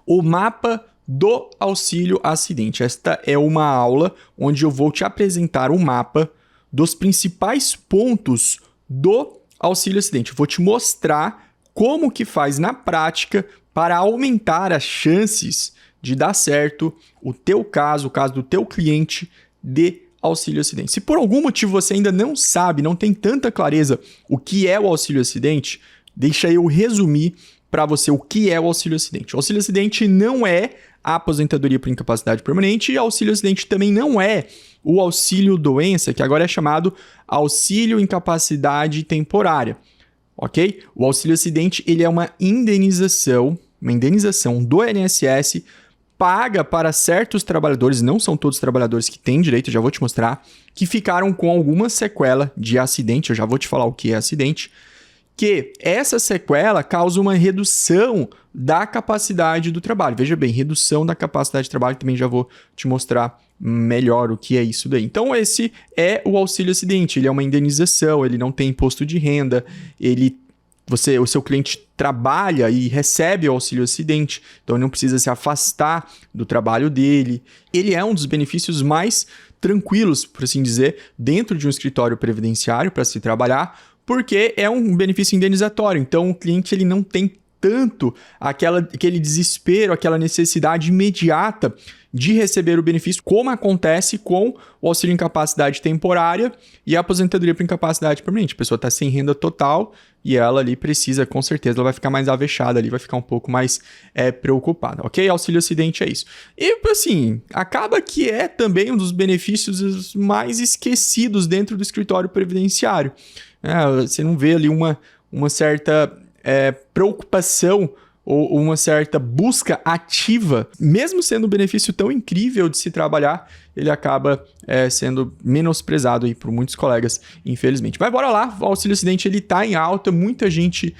o mapa do auxílio acidente. Esta é uma aula onde eu vou te apresentar um mapa dos principais pontos do auxílio acidente. Eu vou te mostrar como que faz na prática para aumentar as chances de dar certo o teu caso, o caso do teu cliente de auxílio acidente. Se por algum motivo você ainda não sabe, não tem tanta clareza o que é o auxílio acidente, deixa eu resumir para você o que é o auxílio acidente. O auxílio acidente não é a aposentadoria por incapacidade permanente e o auxílio acidente também não é o auxílio doença, que agora é chamado auxílio incapacidade temporária, ok? O auxílio acidente ele é uma indenização do INSS paga para certos trabalhadores, não são todos os trabalhadores que têm direito, eu já vou te mostrar, que ficaram com alguma sequela de acidente, eu já vou te falar o que é acidente, que essa sequela causa uma redução da capacidade do trabalho. Veja bem, redução da capacidade de trabalho, também já vou te mostrar melhor o que é isso daí. Então, esse é o auxílio acidente, ele é uma indenização, ele não tem imposto de renda, o seu cliente trabalha e recebe o auxílio acidente, então ele não precisa se afastar do trabalho dele. Ele é um dos benefícios mais tranquilos, por assim dizer, dentro de um escritório previdenciário para se trabalhar, porque é um benefício indenizatório. Então, o cliente ele não tem tanto aquele desespero, aquela necessidade imediata de receber o benefício, como acontece com o auxílio incapacidade temporária e a aposentadoria por incapacidade permanente. A pessoa está sem renda total e ela ali precisa, com certeza, ela vai ficar mais avexada ali, vai ficar um pouco mais preocupada, ok? Auxílio acidente é isso. E, assim, acaba que é também um dos benefícios mais esquecidos dentro do escritório previdenciário. Você não vê ali uma certa preocupação ou uma certa busca ativa, mesmo sendo um benefício tão incrível de se trabalhar, ele acaba sendo menosprezado aí por muitos colegas, infelizmente. Mas bora lá, o auxílio acidente ele está em alta, muita gente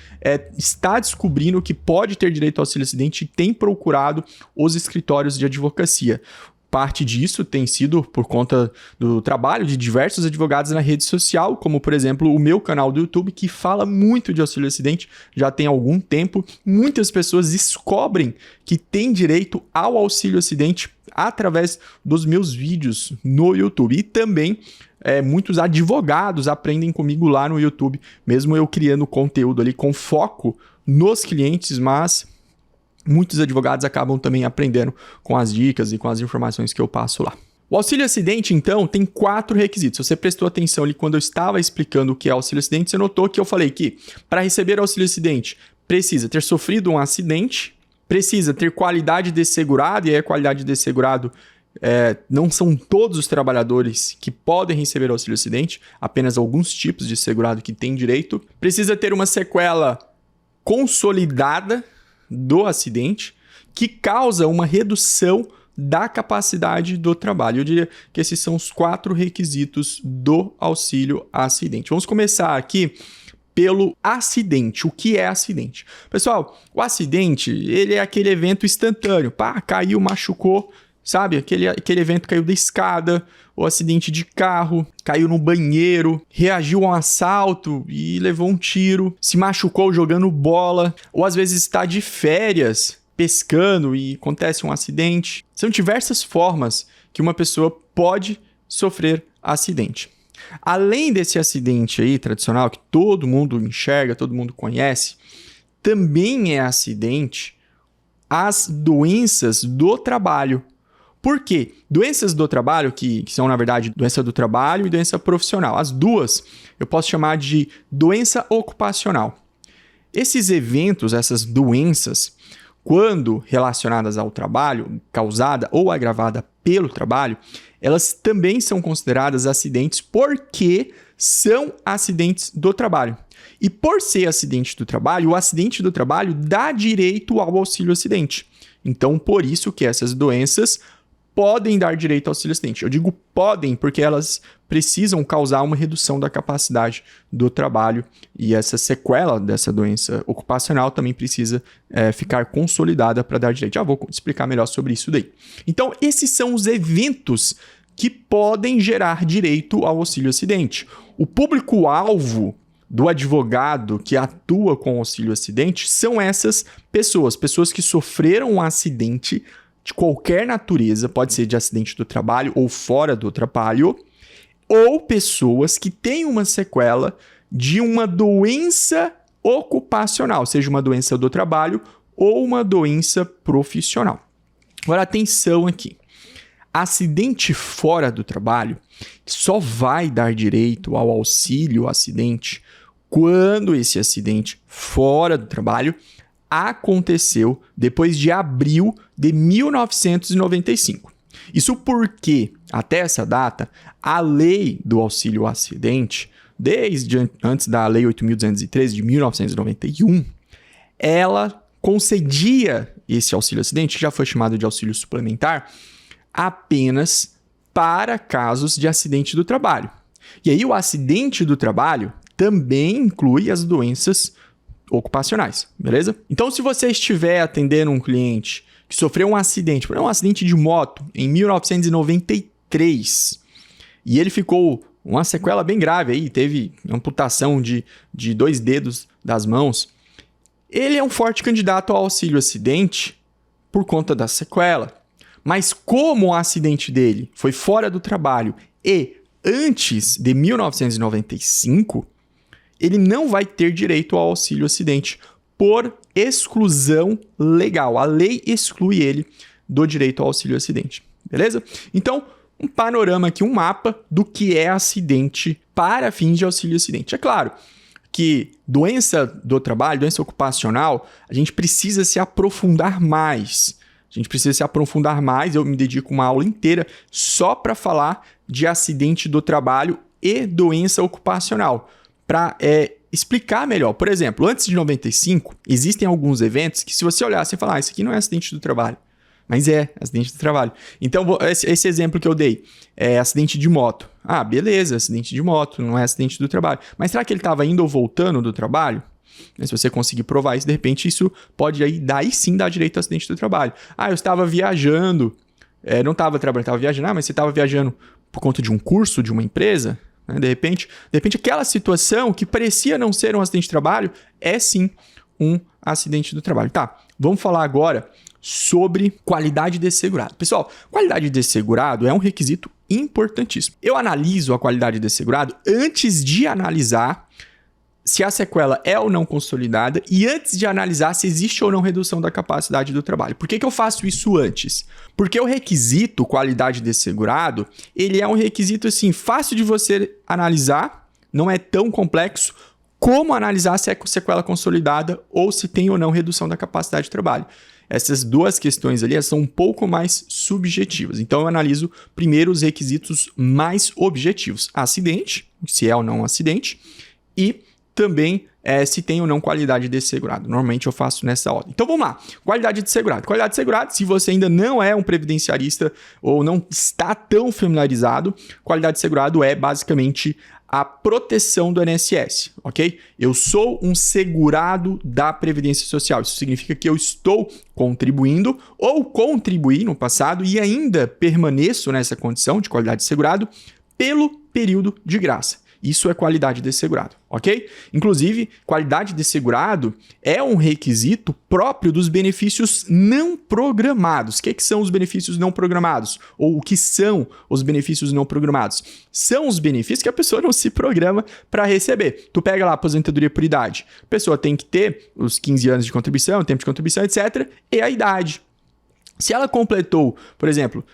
está descobrindo que pode ter direito ao auxílio acidente e tem procurado os escritórios de advocacia. Parte disso tem sido por conta do trabalho de diversos advogados na rede social, como, por exemplo, o meu canal do YouTube, que fala muito de auxílio acidente já tem algum tempo. Muitas pessoas descobrem que têm direito ao auxílio acidente através dos meus vídeos no YouTube. E também muitos advogados aprendem comigo lá no YouTube, mesmo eu criando conteúdo ali com foco nos clientes, mas muitos advogados acabam também aprendendo com as dicas e com as informações que eu passo lá. O auxílio acidente, então, tem 4 requisitos. Se você prestou atenção ali quando eu estava explicando o que é auxílio acidente, você notou que eu falei que para receber auxílio acidente precisa ter sofrido um acidente, precisa ter qualidade de segurado, e aí a qualidade de segurado não são todos os trabalhadores que podem receber auxílio acidente, apenas alguns tipos de segurado que têm direito. Precisa ter uma sequela consolidada do acidente, que causa uma redução da capacidade do trabalho. Eu diria que esses são os 4 requisitos do auxílio acidente. Vamos começar aqui pelo acidente. O que é acidente? Pessoal, o acidente, ele é aquele evento instantâneo. Pá, caiu, machucou, sabe? Aquele evento caiu da escada, ou acidente de carro, caiu no banheiro, reagiu a um assalto e levou um tiro, se machucou jogando bola, ou às vezes está de férias, pescando e acontece um acidente. São diversas formas que uma pessoa pode sofrer acidente. Além desse acidente aí tradicional, que todo mundo enxerga, todo mundo conhece, também é acidente as doenças do trabalho. Por quê? Doenças do trabalho, que são, na verdade, doença do trabalho e doença profissional. As duas eu posso chamar de doença ocupacional. Esses eventos, essas doenças, quando relacionadas ao trabalho, causada ou agravada pelo trabalho, elas também são consideradas acidentes porque são acidentes do trabalho. E por ser acidente do trabalho, o acidente do trabalho dá direito ao auxílio acidente. Então, por isso que essas doenças podem dar direito ao auxílio acidente. Eu digo podem porque elas precisam causar uma redução da capacidade do trabalho e essa sequela dessa doença ocupacional também precisa ficar consolidada para dar direito. Já vou explicar melhor sobre isso daí. Então, esses são os eventos que podem gerar direito ao auxílio acidente. O público-alvo do advogado que atua com auxílio acidente são essas pessoas que sofreram um acidente de qualquer natureza, pode ser de acidente do trabalho ou fora do trabalho, ou pessoas que têm uma sequela de uma doença ocupacional, seja uma doença do trabalho ou uma doença profissional. Agora, atenção aqui. Acidente fora do trabalho só vai dar direito ao auxílio acidente quando esse acidente fora do trabalho aconteceu depois de abril de 1995. Isso porque, até essa data, a lei do auxílio acidente, desde antes da Lei 8.213 de 1991, ela concedia esse auxílio acidente, que já foi chamado de auxílio suplementar, apenas para casos de acidente do trabalho. E aí o acidente do trabalho também inclui as doenças ocupacionais, beleza? Então, se você estiver atendendo um cliente que sofreu um acidente, por exemplo, um acidente de moto em 1993, e ele ficou uma sequela bem grave aí, teve amputação de 2 dedos das mãos, ele é um forte candidato ao auxílio acidente por conta da sequela. Mas como o acidente dele foi fora do trabalho e antes de 1995, ele não vai ter direito ao auxílio acidente por exclusão legal. A lei exclui ele do direito ao auxílio acidente, beleza? Então, um panorama aqui, um mapa do que é acidente para fins de auxílio acidente. É claro que doença do trabalho, doença ocupacional, a gente precisa se aprofundar mais. Eu me dedico uma aula inteira só para falar de acidente do trabalho e doença ocupacional, para explicar melhor. Por exemplo, antes de 95, existem alguns eventos que se você olhar, você fala, isso aqui não é acidente do trabalho. Mas é acidente do trabalho. Então, esse exemplo que eu dei é acidente de moto. Ah, beleza, acidente de moto, não é acidente do trabalho. Mas será que ele estava indo ou voltando do trabalho? Se você conseguir provar isso, de repente isso pode daí sim dar direito ao acidente do trabalho. Ah, eu estava viajando, não estava trabalhando, estava viajando, mas você estava viajando por conta de um curso, de uma empresa, né? De repente aquela situação que parecia não ser um acidente de trabalho é sim um acidente do trabalho. Tá, vamos falar agora sobre qualidade de segurado. Pessoal, qualidade de segurado é um requisito importantíssimo. Eu analiso a qualidade de segurado antes de analisar se a sequela é ou não consolidada e antes de analisar se existe ou não redução da capacidade do trabalho. Por que eu faço isso antes? Porque o requisito qualidade de segurado, ele é um requisito assim, fácil de você analisar, não é tão complexo como analisar se é sequela consolidada ou se tem ou não redução da capacidade de trabalho. Essas duas questões ali são um pouco mais subjetivas. Então, eu analiso primeiro os requisitos mais objetivos. Acidente, se é ou não um acidente, e também se tem ou não qualidade de segurado. Normalmente eu faço nessa ordem. Então vamos lá. Qualidade de segurado. Qualidade de segurado, se você ainda não é um previdenciarista ou não está tão familiarizado, qualidade de segurado é basicamente a proteção do INSS, ok? Eu sou um segurado da Previdência Social. Isso significa que eu estou contribuindo ou contribuí no passado e ainda permaneço nessa condição de qualidade de segurado pelo período de graça. Isso é qualidade de segurado, ok? Inclusive, qualidade de segurado é um requisito próprio dos benefícios não programados. O que são os benefícios não programados? Ou o que são os benefícios não programados? São os benefícios que a pessoa não se programa para receber. Tu pega lá a aposentadoria por idade. A pessoa tem que ter os 15 anos de contribuição, tempo de contribuição, etc. E a idade. Se ela completou, por exemplo,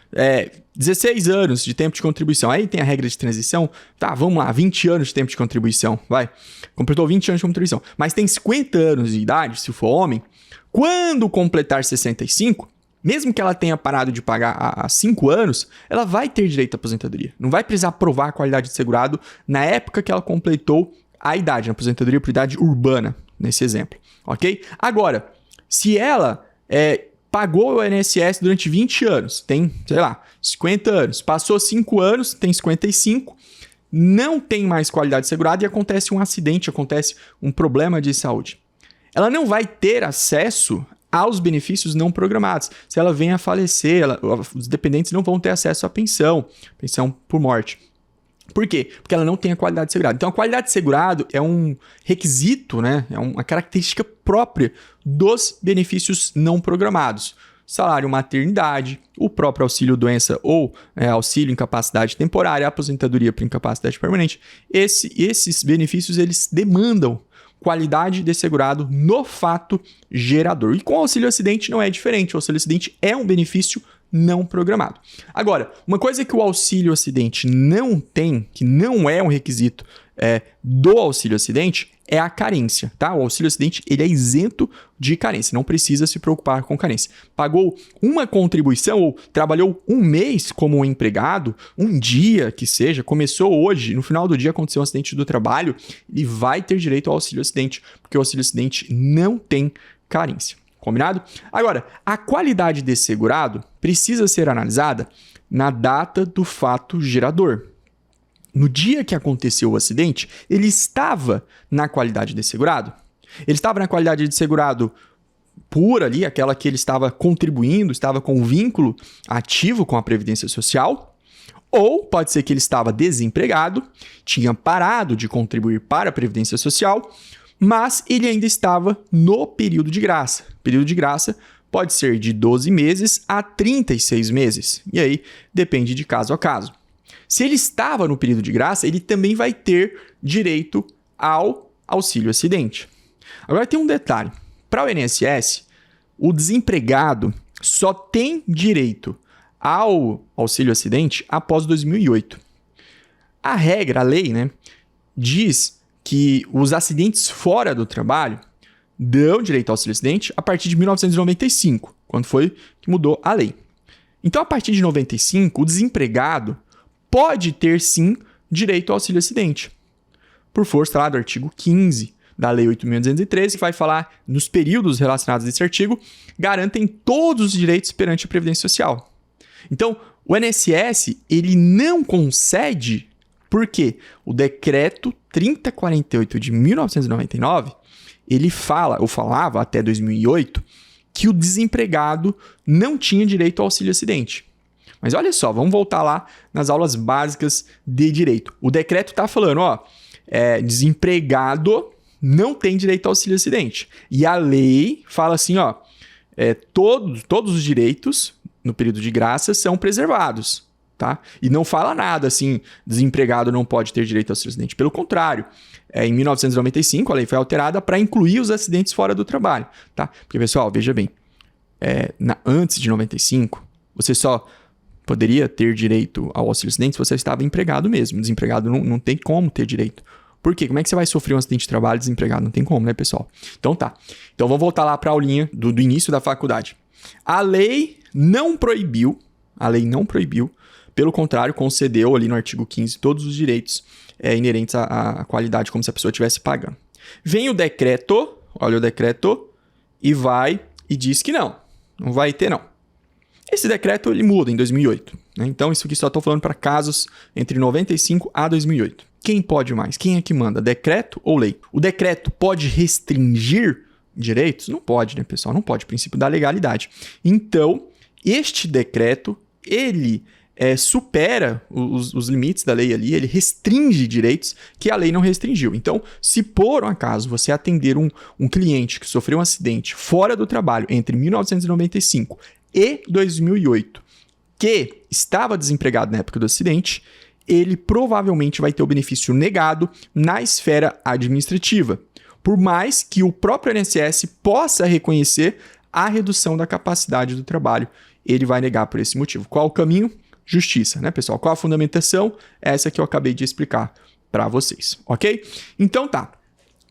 16 anos de tempo de contribuição, aí tem a regra de transição, tá, vamos lá, 20 anos de tempo de contribuição, vai, completou 20 anos de contribuição, mas tem 50 anos de idade, se for homem, quando completar 65, mesmo que ela tenha parado de pagar há 5 anos, ela vai ter direito à aposentadoria, não vai precisar provar a qualidade de segurado na época que ela completou a idade, na aposentadoria por idade urbana, nesse exemplo, ok? Agora, se ela pagou o INSS durante 20 anos, tem, 50 anos, passou 5 anos, tem 55, não tem mais qualidade segurada e acontece um acidente, acontece um problema de saúde. Ela não vai ter acesso aos benefícios não programados. Se ela vem a falecer, os dependentes não vão ter acesso à pensão por morte. Por quê? Porque ela não tem a qualidade de segurado. Então, a qualidade de segurado é um requisito, né? É uma característica própria dos benefícios não programados. Salário maternidade, o próprio auxílio doença ou auxílio incapacidade temporária, aposentadoria por incapacidade permanente. Esses benefícios, eles demandam qualidade de segurado no fato gerador. E com o auxílio acidente não é diferente. O auxílio acidente é um benefício não programado. Agora, uma coisa que o auxílio acidente não tem, que não é um requisito do auxílio acidente, é a carência, tá? O auxílio acidente, ele é isento de carência, não precisa se preocupar com carência. Pagou uma contribuição ou trabalhou um mês como um empregado, um dia que seja, começou hoje, no final do dia aconteceu um acidente do trabalho, ele vai ter direito ao auxílio acidente, porque o auxílio acidente não tem carência. Combinado? Agora, a qualidade desse segurado precisa ser analisada na data do fato gerador. No dia que aconteceu o acidente, ele estava na qualidade de segurado? Ele estava na qualidade de segurado pura ali, aquela que ele estava contribuindo, estava com um vínculo ativo com a Previdência Social? Ou pode ser que ele estava desempregado, tinha parado de contribuir para a Previdência Social, mas ele ainda estava no período de graça. O período de graça pode ser de 12 meses a 36 meses. E aí depende de caso a caso. Se ele estava no período de graça, ele também vai ter direito ao auxílio acidente. Agora tem um detalhe. Para o INSS, o desempregado só tem direito ao auxílio acidente após 2008. A regra, a lei, né, diz que os acidentes fora do trabalho dão direito ao auxílio acidente a partir de 1995, quando foi que mudou a lei. Então, a partir de 95, o desempregado pode ter, sim, direito ao auxílio acidente, por força lá do artigo 15 da Lei 8.213, que vai falar nos períodos relacionados a esse artigo, garantem todos os direitos perante a Previdência Social. Então, o INSS, ele não concede, porque o decreto 3048 de 1999, ele falava até 2008, que o desempregado não tinha direito ao auxílio acidente. Mas olha só, vamos voltar lá nas aulas básicas de direito. O decreto está falando, desempregado não tem direito ao auxílio acidente. E a lei fala assim, todos os direitos no período de graça são preservados, tá? E não fala nada assim, desempregado não pode ter direito ao auxílio acidente. Pelo contrário, em 1995 a lei foi alterada para incluir os acidentes fora do trabalho, tá? Porque, pessoal, veja bem, antes de 95, você só poderia ter direito ao auxílio acidente se você estava empregado mesmo. Desempregado não tem como ter direito. Por quê? Como é que você vai sofrer um acidente de trabalho desempregado? Não tem como, né, pessoal? Então tá. Então vamos voltar lá para a aulinha do início da faculdade. A lei não proibiu, pelo contrário, concedeu ali no artigo 15 todos os direitos inerentes à qualidade, como se a pessoa estivesse pagando. Vem o decreto, olha o decreto, e vai e diz que não vai ter não. Esse decreto ele muda em 2008. Né? Então, isso aqui só estou falando para casos entre 95 a 2008. Quem pode mais? Quem é que manda? Decreto ou lei? O decreto pode restringir direitos? Não pode, né, pessoal? Não pode. Princípio da legalidade. Então, este decreto, ele supera os limites da lei ali, ele restringe direitos que a lei não restringiu. Então, se por um acaso você atender um cliente que sofreu um acidente fora do trabalho entre 1995 e 2008, que estava desempregado na época do acidente, ele provavelmente vai ter o benefício negado na esfera administrativa, por mais que o próprio INSS possa reconhecer a redução da capacidade do trabalho, ele vai negar por esse motivo. Qual o caminho? Justiça, né, pessoal? Qual a fundamentação? Essa que eu acabei de explicar para vocês, ok? Então tá.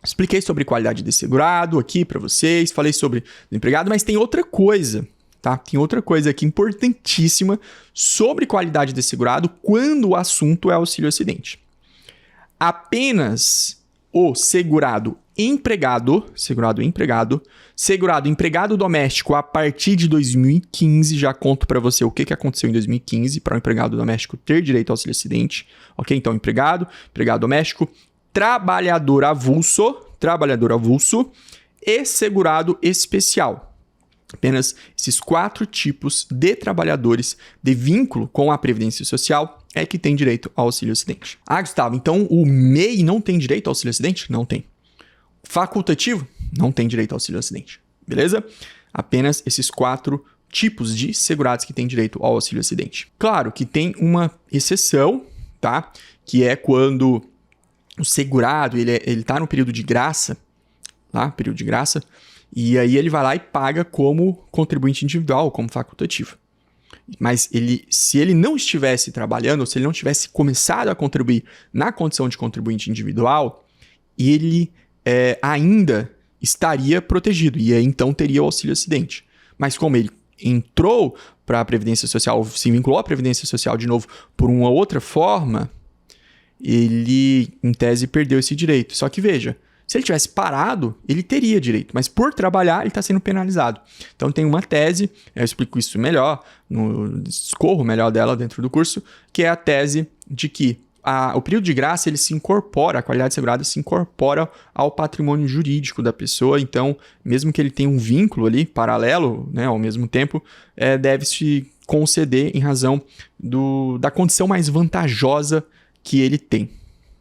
Expliquei sobre qualidade de segurado aqui para vocês, falei sobre o empregado, mas tem outra coisa, tá? Tem outra coisa aqui importantíssima sobre qualidade de segurado quando o assunto é auxílio acidente. Apenas o segurado empregado doméstico a partir de 2015, já conto para você o que aconteceu em 2015 para o empregado doméstico ter direito ao auxílio acidente, ok? Então, empregado doméstico, trabalhador avulso e segurado especial. Apenas esses 4 tipos de trabalhadores de vínculo com a Previdência Social é que tem direito ao auxílio-acidente. Ah, Gustavo, então o MEI não tem direito ao auxílio-acidente? Não tem. Facultativo? Não tem direito ao auxílio-acidente. Beleza? Apenas esses 4 tipos de segurados que têm direito ao auxílio-acidente. Claro que tem uma exceção, tá? Que é quando o segurado, ele tá no período de graça, e aí ele vai lá e paga como contribuinte individual, como facultativo. Mas se ele não estivesse trabalhando, ou se ele não tivesse começado a contribuir na condição de contribuinte individual, ele ainda estaria protegido, e aí então teria o auxílio-acidente. Mas como ele entrou para a Previdência Social, se vinculou à Previdência Social de novo por uma outra forma, ele, em tese, perdeu esse direito. Só que veja, se ele tivesse parado, ele teria direito, mas por trabalhar, ele está sendo penalizado. Então tem uma tese, eu explico isso melhor, discorro melhor dela dentro do curso, que é a tese de que o período de graça, ele se incorpora, a qualidade segurada se incorpora ao patrimônio jurídico da pessoa, então, mesmo que ele tenha um vínculo ali, paralelo, né, ao mesmo tempo, deve-se conceder em razão da condição mais vantajosa que ele tem.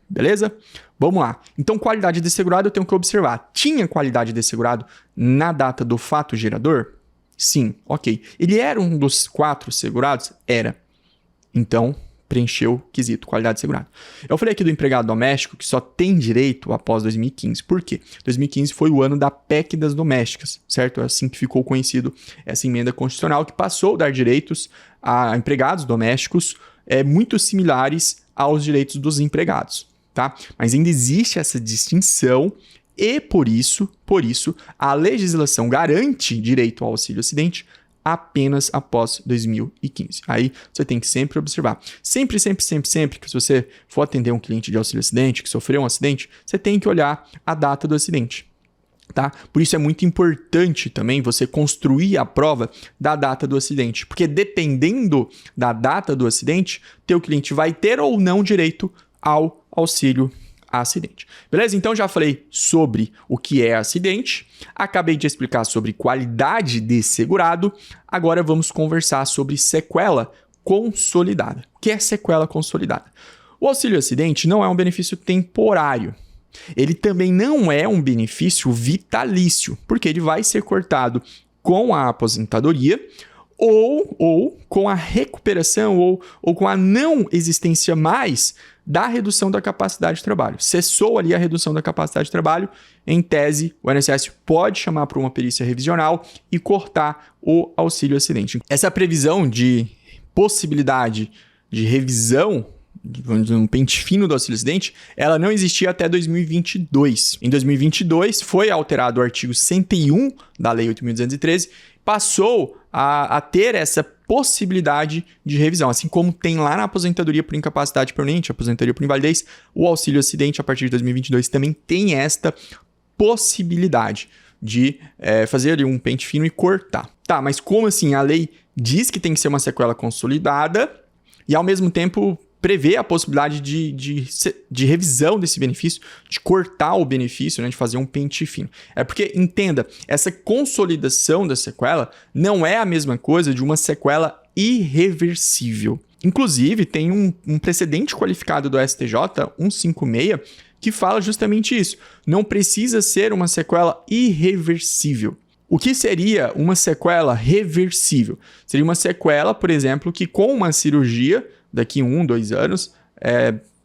Beleza? Vamos lá. Então, qualidade de segurado eu tenho que observar. Tinha qualidade de segurado na data do fato gerador? Sim, ok. Ele era um dos 4 segurados? Era. Então, preencheu o quesito qualidade de segurado. Eu falei aqui do empregado doméstico que só tem direito após 2015. Por quê? 2015 foi o ano da PEC das domésticas, certo? É assim que ficou conhecido essa emenda constitucional que passou a dar direitos a empregados domésticos muito similares aos direitos dos empregados, tá? Mas ainda existe essa distinção e por isso, a legislação garante direito ao auxílio-acidente apenas após 2015. Aí você tem que sempre observar. Sempre que você for atender um cliente de auxílio-acidente que sofreu um acidente, você tem que olhar a data do acidente, tá? Por isso é muito importante também você construir a prova da data do acidente, porque dependendo da data do acidente, teu cliente vai ter ou não direito ao auxílio acidente. Beleza? Então já falei sobre o que é acidente, acabei de explicar sobre qualidade de segurado, agora vamos conversar sobre sequela consolidada. O que é sequela consolidada? O auxílio acidente não é um benefício temporário. Ele também não é um benefício vitalício, porque ele vai ser cortado com a aposentadoria ou com a recuperação ou com a não existência mais da redução da capacidade de trabalho. Cessou ali a redução da capacidade de trabalho, em tese, o INSS pode chamar para uma perícia revisional e cortar o auxílio acidente. Essa previsão de possibilidade de revisão, um pente fino do auxílio acidente, ela não existia até 2022. Em 2022, foi alterado o artigo 101 da Lei 8.213, passou a ter essa possibilidade de revisão, assim como tem lá na aposentadoria por incapacidade permanente, aposentadoria por invalidez, o auxílio acidente a partir de 2022 também tem esta possibilidade de fazer ali um pente fino e cortar. Tá, mas como assim? A lei diz que tem que ser uma sequela consolidada e ao mesmo tempo prevê a possibilidade de revisão desse benefício, de cortar o benefício, né, de fazer um pente fino. É porque, entenda, essa consolidação da sequela não é a mesma coisa de uma sequela irreversível. Inclusive, tem um precedente qualificado do STJ, 156, que fala justamente isso. Não precisa ser uma sequela irreversível. O que seria uma sequela reversível? Seria uma sequela, por exemplo, que com uma cirurgia daqui 1, 2 anos,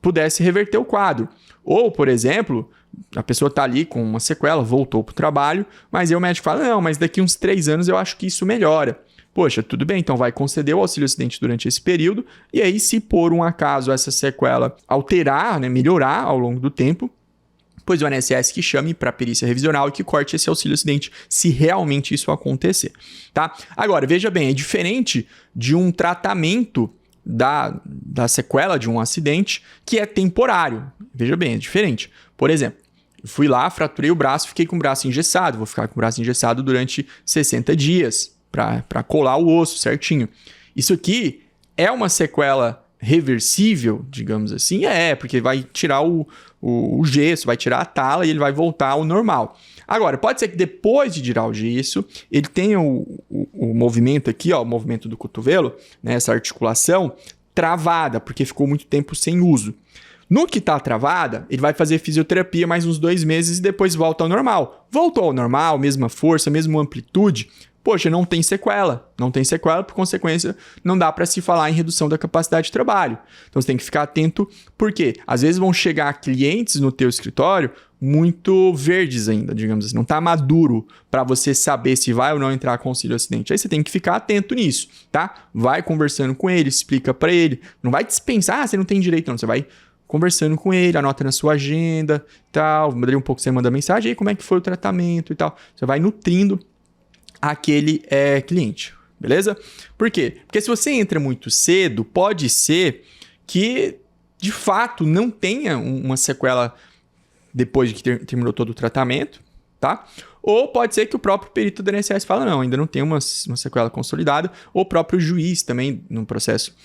pudesse reverter o quadro. Ou, por exemplo, a pessoa está ali com uma sequela, voltou para o trabalho, mas aí o médico fala, não, mas daqui uns 3 anos eu acho que isso melhora. Poxa, tudo bem, então vai conceder o auxílio acidente durante esse período, e aí se por um acaso essa sequela alterar, né, melhorar ao longo do tempo, pois o INSS que chame para perícia revisional e que corte esse auxílio acidente, se realmente isso acontecer, tá? Agora, veja bem, é diferente de um tratamento da sequela de um acidente que é temporário. Veja bem, é diferente. Por exemplo, eu fui lá, fraturei o braço, fiquei com o braço engessado. Vou ficar com o braço engessado durante 60 dias para colar o osso certinho. Isso aqui é uma sequela reversível, digamos assim? Porque vai tirar o gesso, vai tirar a tala e ele vai voltar ao normal. Agora, pode ser que depois de tirar o gesso, ele tenha o movimento aqui, ó, o movimento do cotovelo, né, essa articulação, travada, porque ficou muito tempo sem uso. No que está travada, ele vai fazer fisioterapia mais uns 2 meses e depois volta ao normal. Voltou ao normal, mesma força, mesma amplitude. Poxa, não tem sequela. Não tem sequela, por consequência, não dá para se falar em redução da capacidade de trabalho. Então, você tem que ficar atento, porque às vezes vão chegar clientes no teu escritório muito verdes ainda, digamos assim. Não está maduro para você saber se vai ou não entrar com auxílio acidente. Aí você tem que ficar atento nisso, tá? Vai conversando com ele, explica para ele. Não vai dispensar, você não tem direito, não. Você vai conversando com ele, anota na sua agenda, tal, dali um pouco você manda mensagem, aí como é que foi o tratamento e tal. Você vai nutrindo aquele cliente, beleza? Por quê? Porque se você entra muito cedo, pode ser que, de fato, não tenha uma sequela depois de que terminou todo o tratamento, tá? Ou pode ser que o próprio perito do INSS fala, não, ainda não tem uma sequela consolidada, ou o próprio juiz também, no processo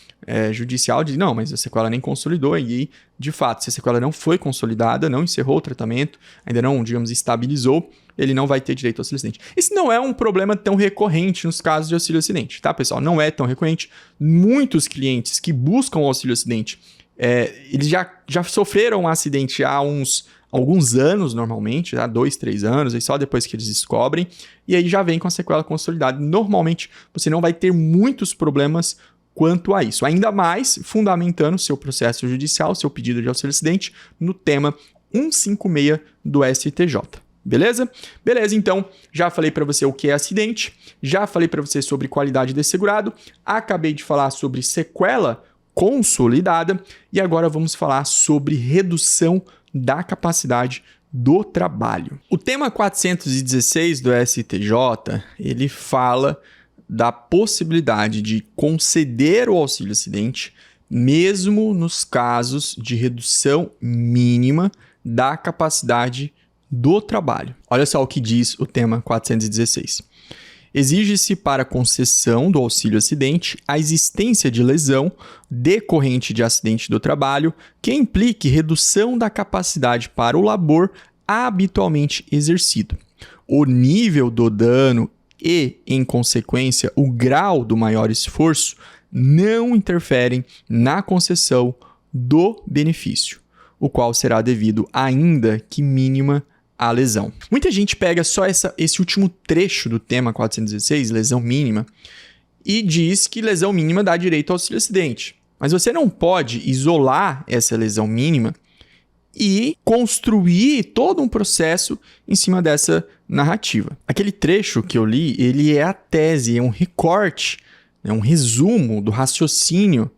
judicial, diz, não, mas a sequela nem consolidou, e aí, de fato, se a sequela não foi consolidada, não encerrou o tratamento, ainda não, digamos, estabilizou, ele não vai ter direito ao auxílio acidente. Isso não é um problema tão recorrente nos casos de auxílio acidente, tá, pessoal? Não é tão recorrente. Muitos clientes que buscam o auxílio acidente, eles já sofreram um acidente há alguns anos, normalmente, tá? 2, 3 anos, aí só depois que eles descobrem, e aí já vem com a sequela consolidada. Normalmente, você não vai ter muitos problemas quanto a isso. Ainda mais fundamentando seu processo judicial, seu pedido de auxílio acidente, no tema 156 do STJ. Beleza? Beleza, então, já falei para você o que é acidente, já falei para você sobre qualidade de segurado, acabei de falar sobre sequela consolidada, e agora vamos falar sobre redução da capacidade do trabalho. O tema 416 do STJ, ele fala da possibilidade de conceder o auxílio acidente mesmo nos casos de redução mínima da capacidade do trabalho. Olha só o que diz o tema 416. Exige-se para concessão do auxílio acidente a existência de lesão decorrente de acidente do trabalho que implique redução da capacidade para o labor habitualmente exercido. O nível do dano e, em consequência, o grau do maior esforço não interferem na concessão do benefício, o qual será devido ainda que mínima a lesão. Muita gente pega só esse último trecho do tema 416, lesão mínima, e diz que lesão mínima dá direito ao auxílio acidente. Mas você não pode isolar essa lesão mínima e construir todo um processo em cima dessa narrativa. Aquele trecho que eu li, ele é a tese, é um recorte, é um resumo do raciocínio,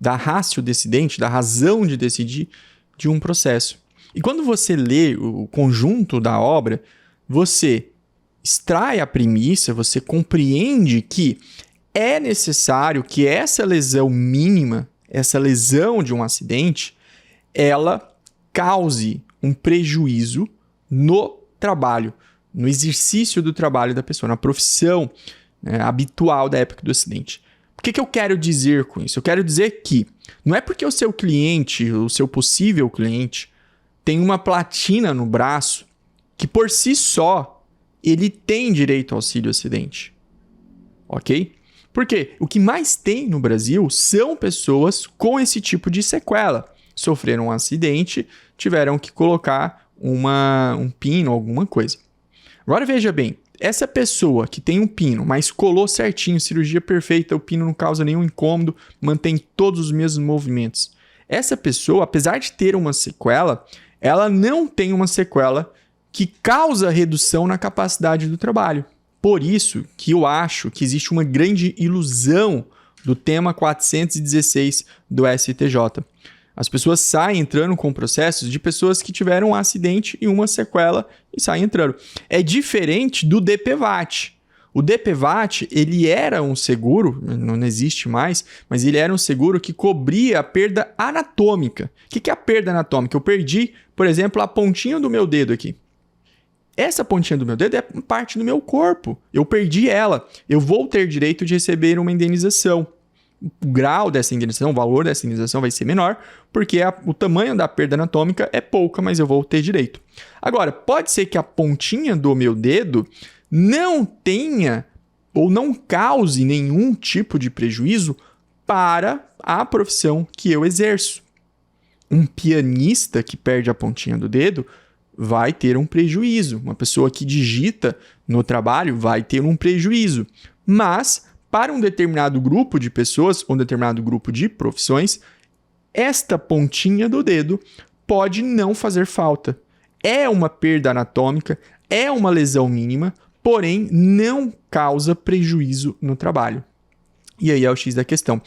da ratio decidente, da razão de decidir de um processo. E quando você lê o conjunto da obra, você extrai a premissa, você compreende que é necessário que essa lesão mínima, essa lesão de um acidente, ela cause um prejuízo no trabalho, no exercício do trabalho da pessoa, na profissão habitual da época do acidente. O que eu quero dizer com isso? Eu quero dizer que não é porque o seu cliente, o seu possível cliente, tem uma platina no braço que por si só ele tem direito ao auxílio acidente. Ok? Porque o que mais tem no Brasil são pessoas com esse tipo de sequela. Sofreram um acidente, tiveram que colocar um pino, alguma coisa. Agora veja bem, essa pessoa que tem um pino, mas colou certinho, cirurgia perfeita, o pino não causa nenhum incômodo, mantém todos os mesmos movimentos. Essa pessoa, apesar de ter uma sequela, ela não tem uma sequela que causa redução na capacidade do trabalho. Por isso que eu acho que existe uma grande ilusão do tema 416 do STJ. As pessoas saem entrando com processos de pessoas que tiveram um acidente e uma sequela e saem entrando. É diferente do DPVAT. O DPVAT, ele era um seguro, não existe mais, mas ele era um seguro que cobria a perda anatômica. O que é a perda anatômica? Eu perdi, por exemplo, a pontinha do meu dedo aqui. Essa pontinha do meu dedo é parte do meu corpo. Eu perdi ela. Eu vou ter direito de receber uma indenização. O grau dessa indenização, o valor dessa indenização vai ser menor, porque o tamanho da perda anatômica é pouca, mas eu vou ter direito. Agora, pode ser que a pontinha do meu dedo não tenha ou não cause nenhum tipo de prejuízo para a profissão que eu exerço. Um pianista que perde a pontinha do dedo vai ter um prejuízo. Uma pessoa que digita no trabalho vai ter um prejuízo. Mas, para um determinado grupo de pessoas, um determinado grupo de profissões, esta pontinha do dedo pode não fazer falta. É uma perda anatômica, é uma lesão mínima, porém não causa prejuízo no trabalho. E aí é o X da questão.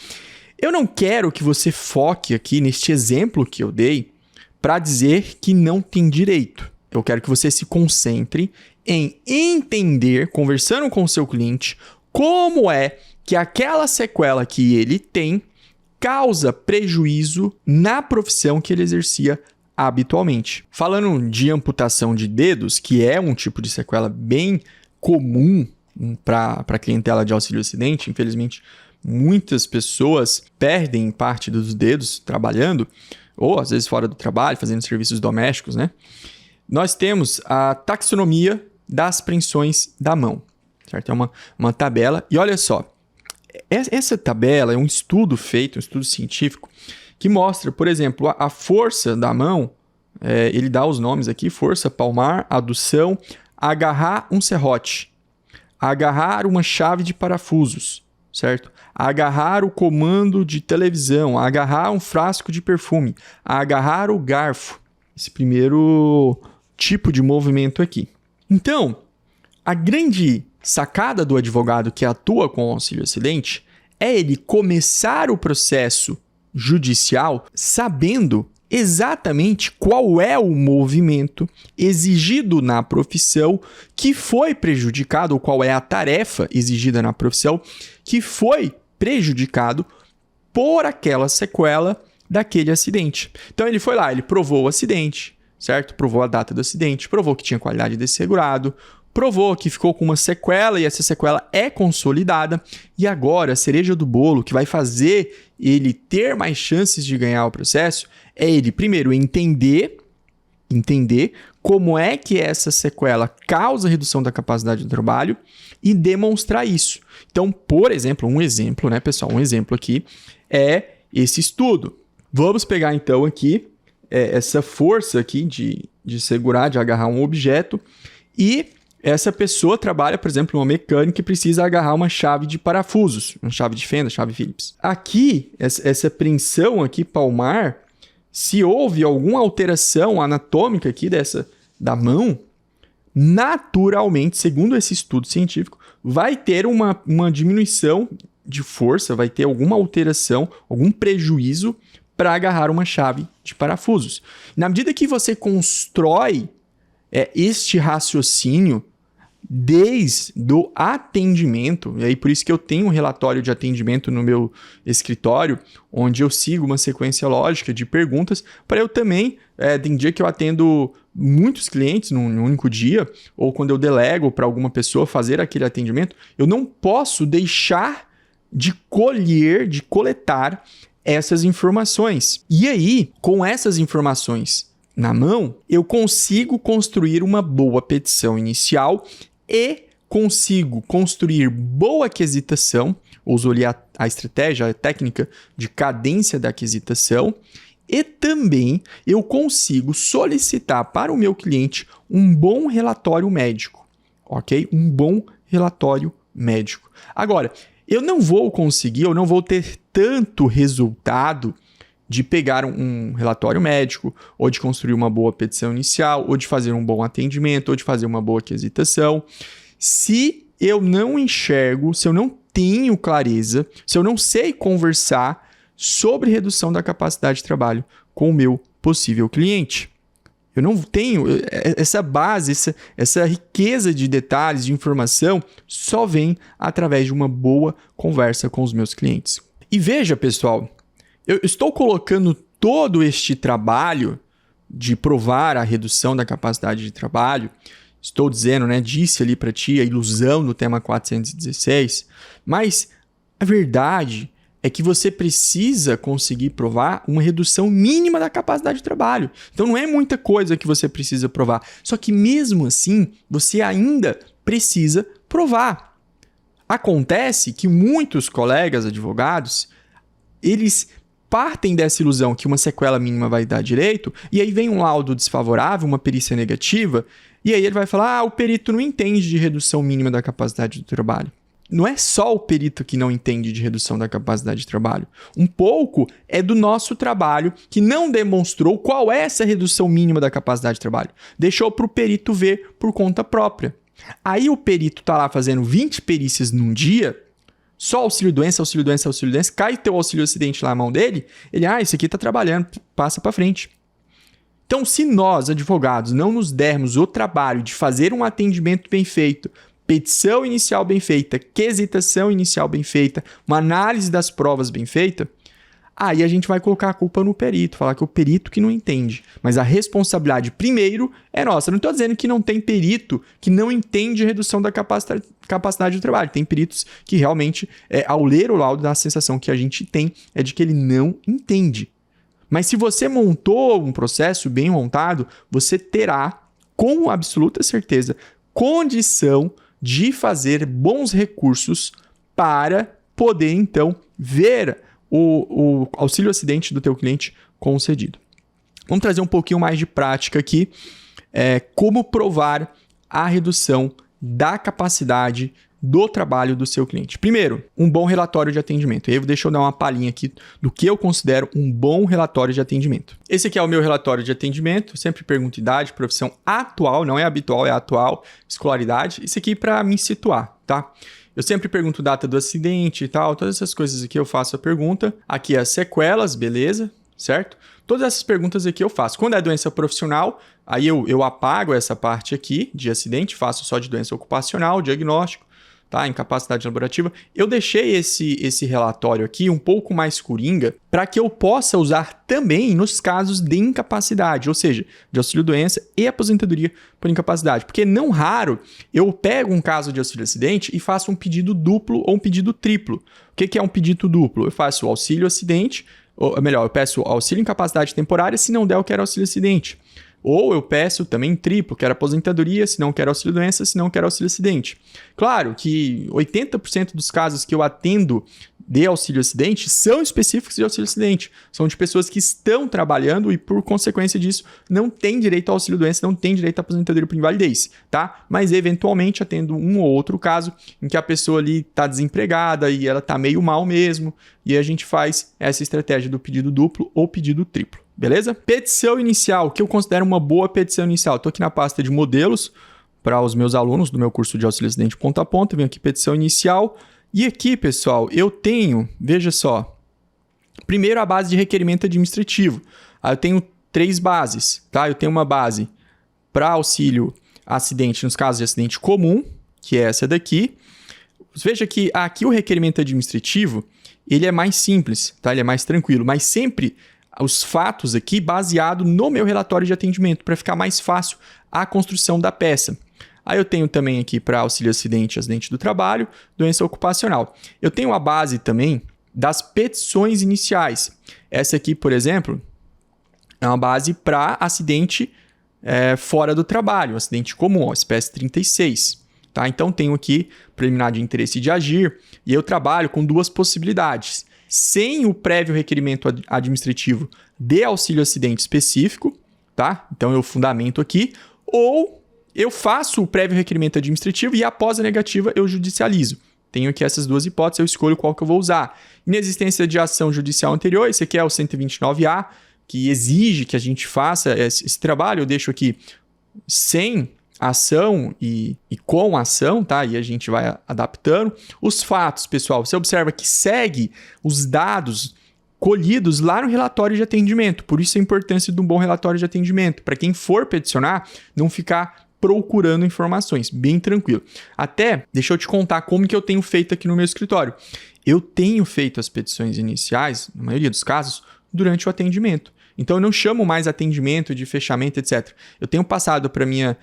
Eu não quero que você foque aqui neste exemplo que eu dei para dizer que não tem direito. Eu quero que você se concentre em entender, conversando com o seu cliente, como é que aquela sequela que ele tem causa prejuízo na profissão que ele exercia habitualmente. Falando de amputação de dedos, que é um tipo de sequela bem comum para a clientela de auxílio-acidente, infelizmente, muitas pessoas perdem parte dos dedos trabalhando, ou às vezes fora do trabalho, fazendo serviços domésticos, né? Nós temos a taxonomia das preensões da mão, certo? É uma tabela, e olha só, essa tabela é um estudo feito, um estudo científico, que mostra, por exemplo, a força da mão, ele dá os nomes aqui, força palmar, adução, agarrar um serrote, agarrar uma chave de parafusos, certo? Agarrar o comando de televisão, agarrar um frasco de perfume, agarrar o garfo. Esse primeiro tipo de movimento aqui. Então, a grande sacada do advogado que atua com auxílio-acidente é ele começar o processo judicial sabendo exatamente qual é o movimento exigido na profissão que foi prejudicado, ou qual é a tarefa exigida na profissão que foi prejudicado por aquela sequela daquele acidente. Então ele foi lá, ele provou o acidente, certo? Provou a data do acidente, provou que tinha qualidade desse segurado, provou que ficou com uma sequela e essa sequela é consolidada. E agora, a cereja do bolo que vai fazer ele ter mais chances de ganhar o processo é ele, primeiro, entender como é que essa sequela causa redução da capacidade do trabalho e demonstrar isso. Então, por exemplo, um exemplo, né, pessoal? Um exemplo aqui é esse estudo. Vamos pegar, então, aqui essa força aqui de segurar, de agarrar um objeto e essa pessoa trabalha, por exemplo, uma mecânica e precisa agarrar uma chave de parafusos, uma chave de fenda, chave Phillips. Aqui, essa preensão aqui palmar, se houve alguma alteração anatômica aqui da mão, naturalmente, segundo esse estudo científico, vai ter uma diminuição de força, vai ter alguma alteração, algum prejuízo para agarrar uma chave de parafusos. Na medida que você constrói este raciocínio desde o atendimento, e aí por isso que eu tenho um relatório de atendimento no meu escritório, onde eu sigo uma sequência lógica de perguntas, para eu também, tem dia que eu atendo muitos clientes num único dia, ou quando eu delego para alguma pessoa fazer aquele atendimento, eu não posso deixar de coletar essas informações. E aí, com essas informações na mão, eu consigo construir uma boa petição inicial e consigo construir boa aquisitação, uso ali a estratégia, a técnica de cadência da aquisitação, e também eu consigo solicitar para o meu cliente um bom relatório médico, ok? Um bom relatório médico. Agora, eu não vou ter tanto resultado de pegar um relatório médico, ou de construir uma boa petição inicial, ou de fazer um bom atendimento, ou de fazer uma boa aquisitação, se eu não enxergo, se eu não tenho clareza, se eu não sei conversar sobre redução da capacidade de trabalho com o meu possível cliente. Eu não tenho essa base, essa riqueza de detalhes, de informação, só vem através de uma boa conversa com os meus clientes. E veja, pessoal, eu estou colocando todo este trabalho de provar a redução da capacidade de trabalho, estou dizendo, né, disse ali para ti a ilusão do tema 416, mas a verdade é que você precisa conseguir provar uma redução mínima da capacidade de trabalho. Então não é muita coisa que você precisa provar, só que mesmo assim você ainda precisa provar. Acontece que muitos colegas advogados eles partem dessa ilusão que uma sequela mínima vai dar direito, e aí vem um laudo desfavorável, uma perícia negativa, e aí ele vai falar, o perito não entende de redução mínima da capacidade do trabalho. Não é só o perito que não entende de redução da capacidade de trabalho. Um pouco é do nosso trabalho que não demonstrou qual é essa redução mínima da capacidade de trabalho. Deixou para o perito ver por conta própria. Aí o perito está lá fazendo 20 perícias num dia, só auxílio-doença, auxílio-doença, auxílio-doença, cai teu auxílio-acidente lá na mão dele, ele, esse aqui está trabalhando, passa para frente. Então, se nós, advogados, não nos dermos o trabalho de fazer um atendimento bem feito, petição inicial bem feita, quesitação inicial bem feita, uma análise das provas bem feita, aí a gente vai colocar a culpa no perito, falar que é o perito que não entende. Mas a responsabilidade, primeiro, é nossa. Eu não estou dizendo que não tem perito que não entende a redução da capacidade de trabalho. Tem peritos que realmente, ao ler o laudo, a sensação que a gente tem é de que ele não entende. Mas se você montou um processo bem montado, você terá, com absoluta certeza, condição de fazer bons recursos para poder, então, ver o auxílio-acidente do teu cliente concedido. Vamos trazer um pouquinho mais de prática aqui, como provar a redução da capacidade do trabalho do seu cliente. Primeiro, um bom relatório de atendimento. Deixa eu dar uma palhinha aqui do que eu considero um bom relatório de atendimento. Esse aqui é o meu relatório de atendimento. Eu sempre pergunto idade, profissão atual, não é habitual, é atual, escolaridade. Isso aqui para me situar, tá? Eu sempre pergunto data do acidente e tal, todas essas coisas aqui eu faço a pergunta. Aqui as sequelas, beleza, certo? Todas essas perguntas aqui eu faço. Quando é doença profissional, aí eu apago essa parte aqui de acidente, faço só de doença ocupacional, diagnóstico, tá? Incapacidade laborativa. Eu deixei esse relatório aqui um pouco mais coringa para que eu possa usar também nos casos de incapacidade, ou seja, de auxílio-doença e aposentadoria por incapacidade. Porque não raro eu pego um caso de auxílio-acidente e faço um pedido duplo ou um pedido triplo. O que é um pedido duplo? Eu faço o auxílio-acidente, ou melhor, eu peço auxílio-incapacidade temporária, se não der eu quero auxílio-acidente. Ou eu peço também triplo, quero aposentadoria, se não quero auxílio-doença, se não quero auxílio-acidente. Claro que 80% dos casos que eu atendo de auxílio-acidente são específicos de auxílio-acidente. São de pessoas que estão trabalhando e, por consequência disso, não têm direito ao auxílio-doença, não têm direito à aposentadoria por invalidez, tá? Mas, eventualmente, atendo um ou outro caso em que a pessoa ali está desempregada e ela está meio mal mesmo, e a gente faz essa estratégia do pedido duplo ou pedido triplo. Beleza? Petição inicial, que eu considero uma boa petição inicial. Estou aqui na pasta de modelos para os meus alunos do meu curso de auxílio-acidente ponta a ponta. Venho aqui, petição inicial. E aqui, pessoal, eu tenho, veja só, primeiro a base de requerimento administrativo. Aí eu tenho 3 bases, tá? Eu tenho uma base para auxílio-acidente nos casos de acidente comum, que é essa daqui. Veja que aqui o requerimento administrativo, ele é mais simples, tá? Ele é mais tranquilo, mas sempre os fatos aqui baseado no meu relatório de atendimento, para ficar mais fácil a construção da peça. Aí eu tenho também aqui para auxílio-acidente, acidente do trabalho, doença ocupacional. Eu tenho a base também das petições iniciais. Essa aqui, por exemplo, é uma base para acidente fora do trabalho, acidente comum, espécie 36. Tá? Então, tenho aqui preliminar de interesse de agir e eu trabalho com 2 possibilidades. Sem o prévio requerimento administrativo de auxílio-acidente específico, tá? Então, eu fundamento aqui, ou eu faço o prévio requerimento administrativo e após a negativa eu judicializo. Tenho aqui essas 2 hipóteses, eu escolho qual que eu vou usar. Inexistência de ação judicial anterior, esse aqui é o 129A, que exige que a gente faça esse trabalho, eu deixo aqui sem ação e com ação, tá? E a gente vai adaptando. Os fatos, pessoal, você observa que segue os dados colhidos lá no relatório de atendimento. Por isso a importância de um bom relatório de atendimento. Para quem for peticionar, não ficar procurando informações. Bem tranquilo. Até, deixa eu te contar como que eu tenho feito aqui no meu escritório. Eu tenho feito as petições iniciais, na maioria dos casos, durante o atendimento. Então, eu não chamo mais atendimento de fechamento, etc. Eu tenho passado para a minha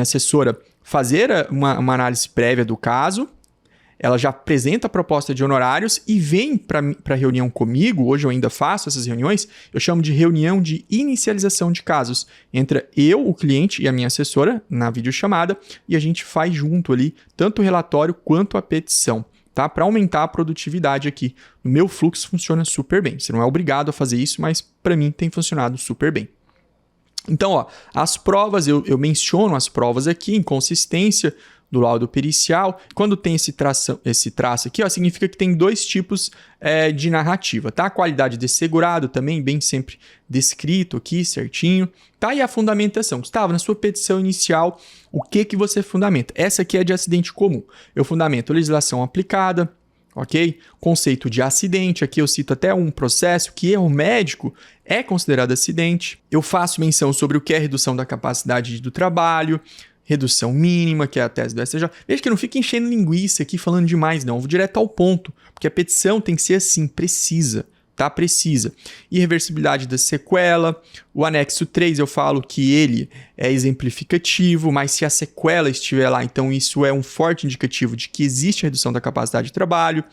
assessora fazer uma análise prévia do caso, ela já apresenta a proposta de honorários e vem para a reunião comigo. Hoje eu ainda faço essas reuniões, eu chamo de reunião de inicialização de casos. Entra eu, o cliente e a minha assessora na videochamada e a gente faz junto ali tanto o relatório quanto a petição. tá? Para aumentar a produtividade aqui. No meu fluxo funciona super bem. Você não é obrigado a fazer isso, mas para mim tem funcionado super bem. Então, ó, as provas, eu menciono as provas aqui, inconsistência do laudo pericial. Quando tem esse traço aqui, ó, significa que tem dois tipos de narrativa, tá? A qualidade de segurado também, bem sempre descrito aqui, certinho, tá? E a fundamentação. Gustavo, na sua petição inicial, o que você fundamenta? Essa aqui é de acidente comum. Eu fundamento legislação aplicada, ok? Conceito de acidente, aqui eu cito até um processo que erro médico é considerado acidente. Eu faço menção sobre o que é redução da capacidade do trabalho, redução mínima, que é a tese do STJ. Veja que eu não fico enchendo linguiça aqui falando demais, não. Eu vou direto ao ponto, porque a petição tem que ser assim, precisa, tá? Precisa. Irreversibilidade da sequela. O anexo 3 eu falo que ele é exemplificativo, mas se a sequela estiver lá, então isso é um forte indicativo de que existe redução da capacidade de trabalho.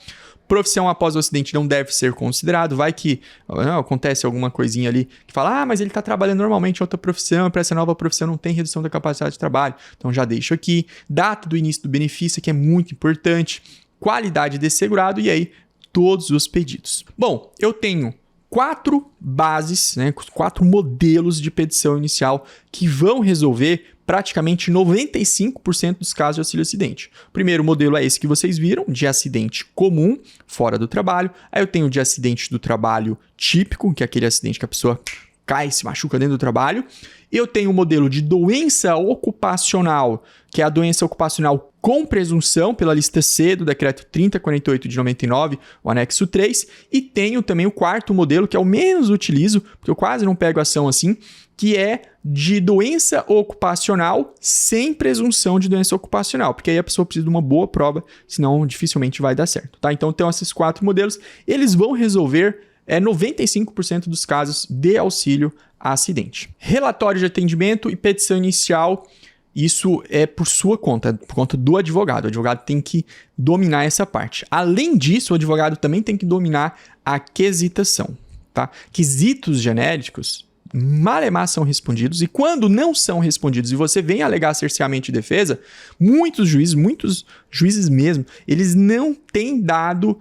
Profissão após o acidente não deve ser considerado. Vai que acontece alguma coisinha ali que fala, mas ele está trabalhando normalmente em outra profissão, para essa nova profissão não tem redução da capacidade de trabalho. Então já deixo aqui. Data do início do benefício, que é muito importante. Qualidade de segurado e aí todos os pedidos. Bom, eu tenho 4 bases, né, 4 modelos de petição inicial que vão resolver praticamente 95% dos casos de auxílio-acidente. O primeiro modelo é esse que vocês viram, de acidente comum, fora do trabalho. Aí eu tenho de acidente do trabalho típico, que é aquele acidente que a pessoa cai, se machuca dentro do trabalho. Eu tenho o modelo de doença ocupacional, que é a doença ocupacional com presunção, pela lista C do decreto 3048 de 99, o anexo 3. E tenho também o quarto modelo, que é o menos utilizo, porque eu quase não pego ação assim, que é de doença ocupacional sem presunção de doença ocupacional, porque aí a pessoa precisa de uma boa prova, senão dificilmente vai dar certo, tá? Então tem esses 4 modelos, eles vão resolver 95% dos casos de auxílio a acidente. Relatório de atendimento e petição inicial, isso é por sua conta, por conta do advogado. O advogado tem que dominar essa parte. Além disso, o advogado também tem que dominar a quesitação, tá? Quesitos genéricos malemar são respondidos, e quando não são respondidos e você vem alegar cerceamento de defesa, muitos juízes mesmo, eles não têm dado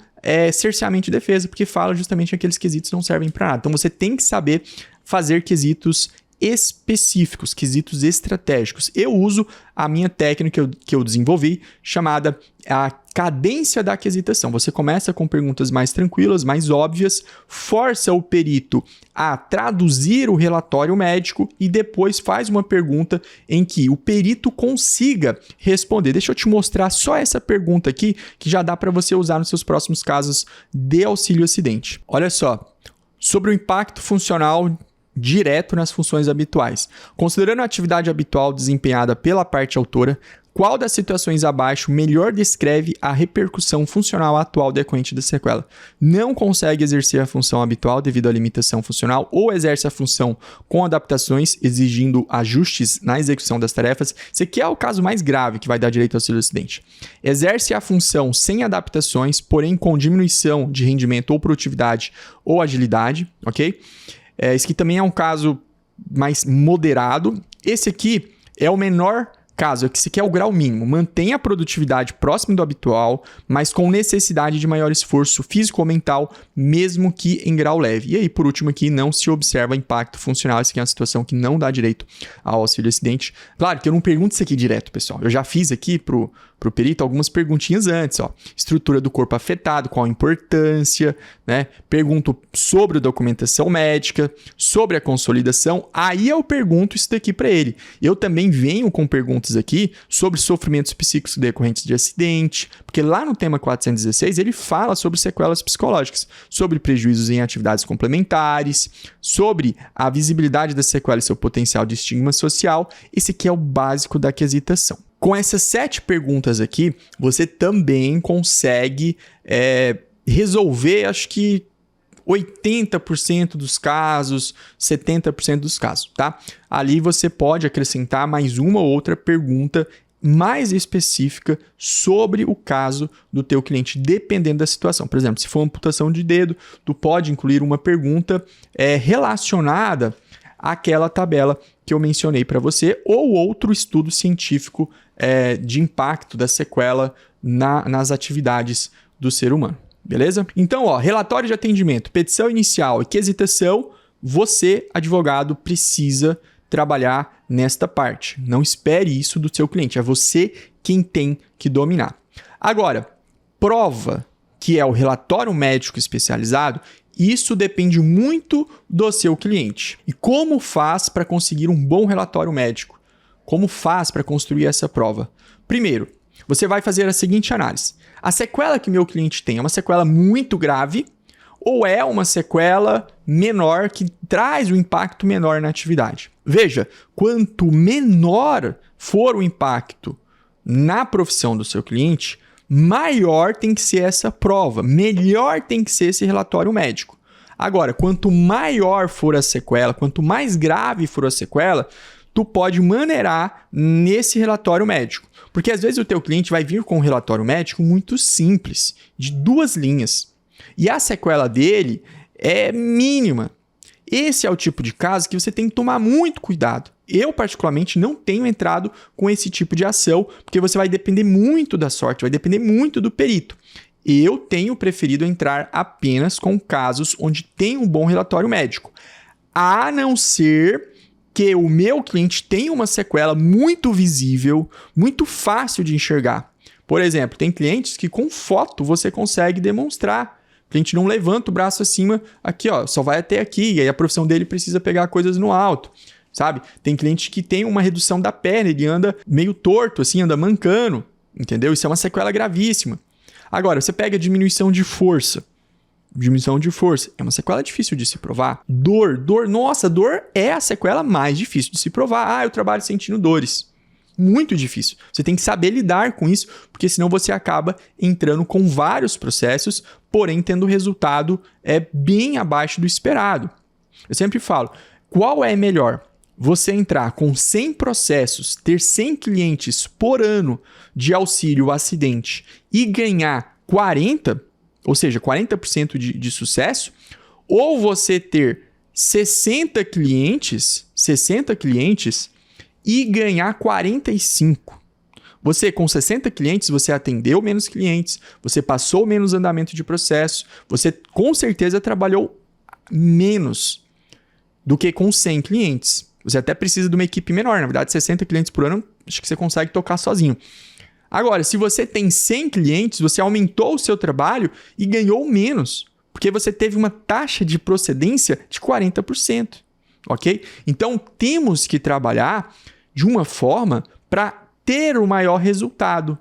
cerceamento de defesa, porque fala justamente que aqueles quesitos não servem para nada. Então você tem que saber fazer quesitos específicos, quesitos estratégicos. Eu uso a minha técnica que eu desenvolvi, chamada a cadência da quesitação. Você começa com perguntas mais tranquilas, mais óbvias, força o perito a traduzir o relatório médico e depois faz uma pergunta em que o perito consiga responder. Deixa eu te mostrar só essa pergunta aqui, que já dá para você usar nos seus próximos casos de auxílio-acidente. Olha só, sobre o impacto funcional direto nas funções habituais. Considerando a atividade habitual desempenhada pela parte autora, qual das situações abaixo melhor descreve a repercussão funcional atual decorrente da sequela? Não consegue exercer a função habitual devido à limitação funcional ou exerce a função com adaptações, exigindo ajustes na execução das tarefas. Esse aqui é o caso mais grave que vai dar direito ao auxílio-acidente. Exerce a função sem adaptações, porém com diminuição de rendimento ou produtividade ou agilidade, ok? Esse aqui também é um caso mais moderado. Esse aqui é o menor caso, esse aqui é o grau mínimo. Mantém a produtividade próxima do habitual, mas com necessidade de maior esforço físico ou mental, mesmo que em grau leve. E aí, por último aqui, não se observa impacto funcional. Essa aqui é uma situação que não dá direito ao auxílio-acidente. Claro que eu não pergunto isso aqui direto, pessoal. Eu já fiz aqui pro perito algumas perguntinhas antes, ó. Estrutura do corpo afetado, qual a importância, né? Pergunto sobre a documentação médica, sobre a consolidação. Aí eu pergunto isso daqui para ele. Eu também venho com perguntas aqui sobre sofrimentos psíquicos decorrentes de acidente, porque lá no tema 416 ele fala sobre sequelas psicológicas, sobre prejuízos em atividades complementares, sobre a visibilidade da sequela e seu potencial de estigma social. Esse aqui é o básico da quesitação. Com essas 7 perguntas aqui, você também consegue resolver, acho que 80% dos casos, 70% dos casos, tá? Ali você pode acrescentar mais uma ou outra pergunta mais específica sobre o caso do teu cliente, dependendo da situação. Por exemplo, se for amputação de dedo, tu pode incluir uma pergunta relacionada àquela tabela que eu mencionei para você, ou outro estudo científico de impacto da sequela nas atividades do ser humano, beleza? Então, ó, relatório de atendimento, petição inicial e quesitação, você, advogado, precisa trabalhar nesta parte. Não espere isso do seu cliente, é você quem tem que dominar. Agora, prova, que é o relatório médico especializado, isso depende muito do seu cliente. E como faz para conseguir um bom relatório médico? Como faz para construir essa prova? Primeiro, você vai fazer a seguinte análise. A sequela que meu cliente tem é uma sequela muito grave ou é uma sequela menor que traz um impacto menor na atividade? Veja, quanto menor for o impacto na profissão do seu cliente, maior tem que ser essa prova, melhor tem que ser esse relatório médico. Agora, quanto maior for a sequela, quanto mais grave for a sequela, tu pode maneirar nesse relatório médico. Porque às vezes o teu cliente vai vir com um relatório médico muito simples, de 2 linhas. E a sequela dele é mínima. Esse é o tipo de caso que você tem que tomar muito cuidado. Eu, particularmente, não tenho entrado com esse tipo de ação, porque você vai depender muito da sorte, vai depender muito do perito. Eu tenho preferido entrar apenas com casos onde tem um bom relatório médico. A não ser que o meu cliente tenha uma sequela muito visível, muito fácil de enxergar. Por exemplo, tem clientes que com foto você consegue demonstrar. O cliente não levanta o braço acima, aqui ó, só vai até aqui, e aí a profissão dele precisa pegar coisas no alto, sabe? Tem cliente que tem uma redução da perna, ele anda meio torto, assim, anda mancando, entendeu? Isso é uma sequela gravíssima. Agora, você pega a diminuição de força. Diminuição de força é uma sequela difícil de se provar. Dor, nossa, dor é a sequela mais difícil de se provar. Ah, eu trabalho sentindo dores. Muito difícil. Você tem que saber lidar com isso, porque senão você acaba entrando com vários processos, porém tendo o resultado bem abaixo do esperado. Eu sempre falo, qual é melhor? Você entrar com 100 processos, ter 100 clientes por ano de auxílio acidente e ganhar 40, ou seja, 40% de sucesso, ou você ter 60 clientes e ganhar 45. Você, com 60 clientes, você atendeu menos clientes, você passou menos andamento de processo, você com certeza trabalhou menos do que com 100 clientes. Você até precisa de uma equipe menor, na verdade 60 clientes por ano, acho que você consegue tocar sozinho. Agora, se você tem 100 clientes, você aumentou o seu trabalho e ganhou menos, porque você teve uma taxa de procedência de 40%, ok? Então, temos que trabalhar de uma forma para ter o maior resultado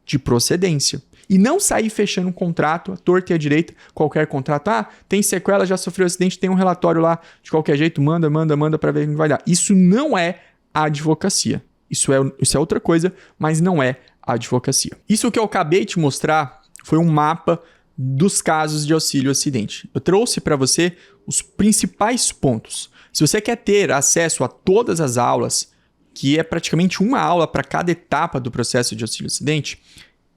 de procedência. E não sair fechando um contrato, à torta e à direita, qualquer contrato. Ah, tem sequela, já sofreu acidente, tem um relatório lá, de qualquer jeito, manda para ver o que vai dar. Isso não é a advocacia. Isso é outra coisa, mas não é a advocacia. Isso que eu acabei de te mostrar foi um mapa dos casos de auxílio acidente. Eu trouxe para você os principais pontos. Se você quer ter acesso a todas as aulas, que é praticamente uma aula para cada etapa do processo de auxílio acidente,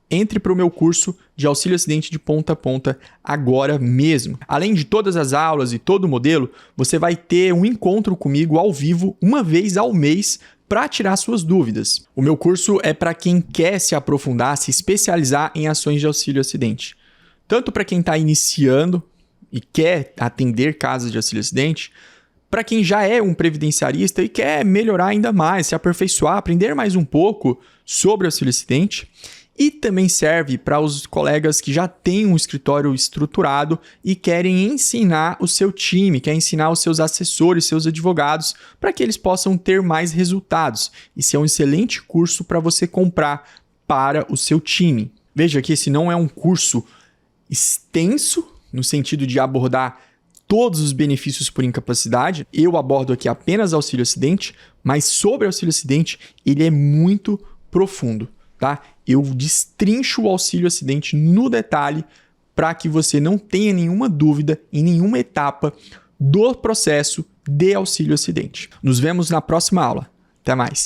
entre para o meu curso de auxílio acidente de ponta a ponta agora mesmo. Além de todas as aulas e todo o modelo, você vai ter um encontro comigo ao vivo uma vez ao mês para tirar suas dúvidas. O meu curso é para quem quer se aprofundar, se especializar em ações de auxílio acidente. Tanto para quem está iniciando e quer atender casos de auxílio acidente, para quem já é um previdenciarista e quer melhorar ainda mais, se aperfeiçoar, aprender mais um pouco sobre auxílio acidente. E também serve para os colegas que já têm um escritório estruturado e querem ensinar o seu time, querem ensinar os seus assessores, seus advogados, para que eles possam ter mais resultados. Isso é um excelente curso para você comprar para o seu time. Veja que esse não é um curso extenso, no sentido de abordar todos os benefícios por incapacidade. Eu abordo aqui apenas auxílio acidente, mas sobre auxílio acidente ele é muito profundo. Tá? Eu destrincho o auxílio acidente no detalhe para que você não tenha nenhuma dúvida em nenhuma etapa do processo de auxílio acidente. Nos vemos na próxima aula. Até mais!